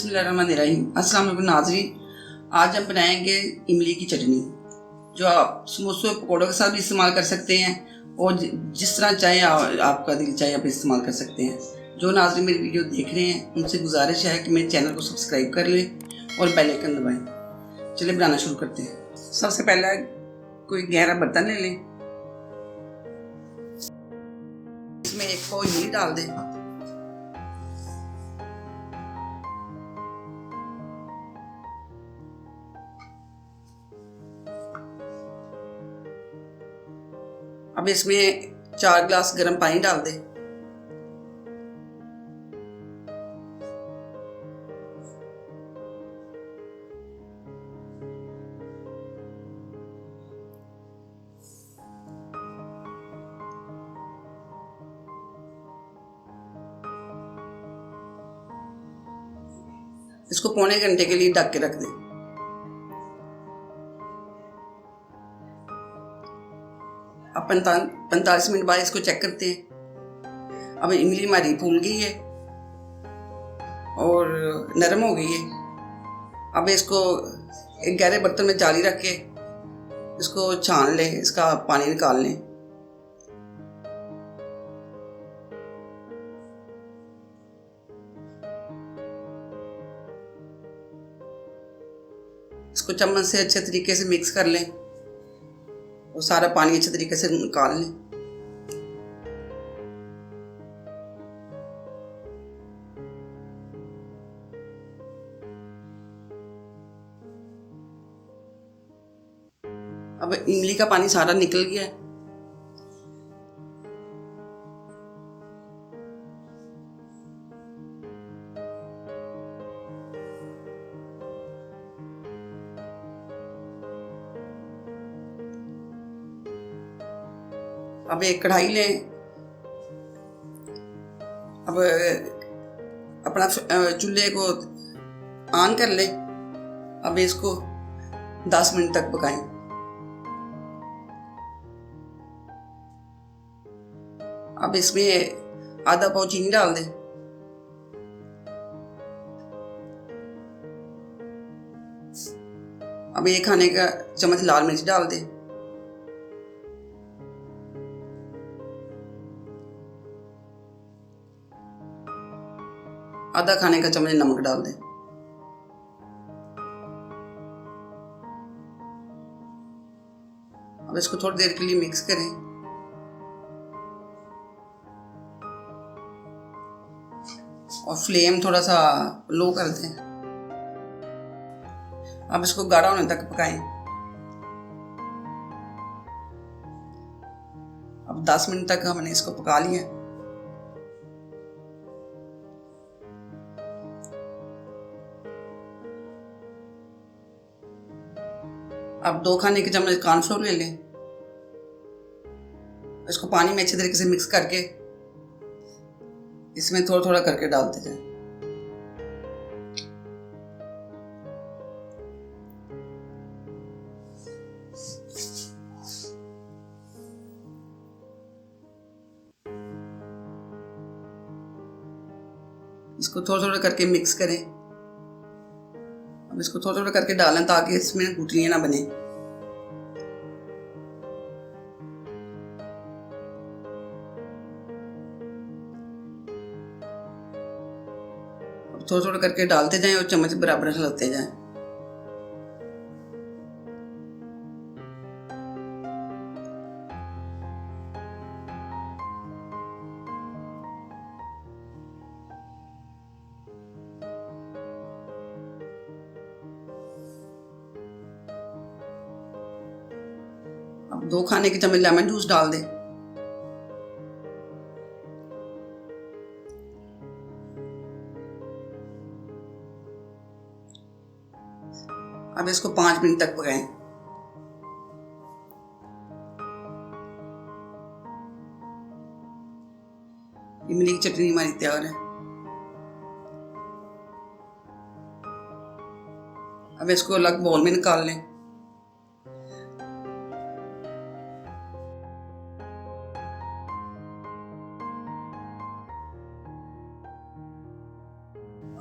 बिस्मिल्लाहिर्रहमानिर्रहीम। अस्सलाम वालेकुम नाज़रीन, आज हम बनाएंगे इमली की चटनी, जो आप समोसों पकौड़ों के साथ भी इस्तेमाल कर सकते हैं और जिस तरह चाहे आपका दिल चाहे आप इस्तेमाल कर सकते हैं। जो नाज़रीन मेरी वीडियो देख रहे हैं उनसे गुजारिश है कि मेरे चैनल को सब्सक्राइब कर लें और बेल आइकन दबाएं। चलिए बनाना शुरू करते हैं। सबसे पहला कोई गहरा बर्तन ले लें, इसमें एक पाव इमली डाल दें। अब इसमें 4 गिलास गर्म पानी डाल दें। इसको पौने घंटे के लिए ढक के रख दें। अब 45 मिनट बाद इसको चेक करते हैं। अब इमली हमारी फूल गई है और नरम हो गई है। अब इसको एक गहरे बर्तन में जाली रख के इसको छान लें, इसका पानी निकाल लें। इसको चम्मच से अच्छे तरीके से मिक्स कर लें और सारा पानी अच्छे तरीके से निकाल लें। अब इमली का पानी सारा निकल गया है। अब एक कढ़ाई लें। अब अपना चूल्हे को ऑन कर लें। अब इसको 10 मिनट तक पकाएं। अब इसमें आधा पाव चीनी डाल दें। अब 1 खाने का चम्मच लाल मिर्च डाल दें। आधा खाने का चम्मच नमक डाल दें। अब इसको थोड़ी देर के लिए मिक्स करें। और फ्लेम थोड़ा सा लो कर दें। अब इसको गाढ़ा होने तक पकाएं। अब 10 मिनट तक हमने इसको पका लिया। अब 2 खाने के चम्मच कॉर्नफ्लोर ले लें। इसको पानी में अच्छे तरीके से मिक्स करके इसमें थोड़ा थोड़ा करके डालते जाएं। इसको थोड़ा थोड़ा करके मिक्स करें। अब इसको थोड़ा थोड़ा करके डालें ताकि इसमें गुठलियां ना बने। अब थोड़ा थोड़ा करके डालते जाएं और चम्मच बराबर हिलाते जाएं। अब 2 खाने के चम्मच लेमन जूस डाल दें। अब इसको 5 मिनट तक पकाएं। इमली की चटनी हमारी तैयार है। अब इसको अलग बाउल में निकाल लें।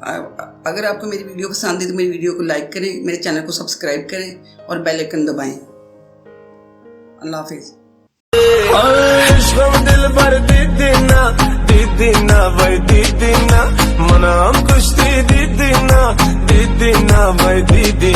अगर आपको मेरी वीडियो पसंद है तो मेरी वीडियो को लाइक करें, मेरे चैनल को सब्सक्राइब करें और बेल आइकन दबाएं। अल्लाह हाफिज़। दिल भर दीदी ना भाई दीदी ना मना हम कुछ दीदी ना भाई दीदी।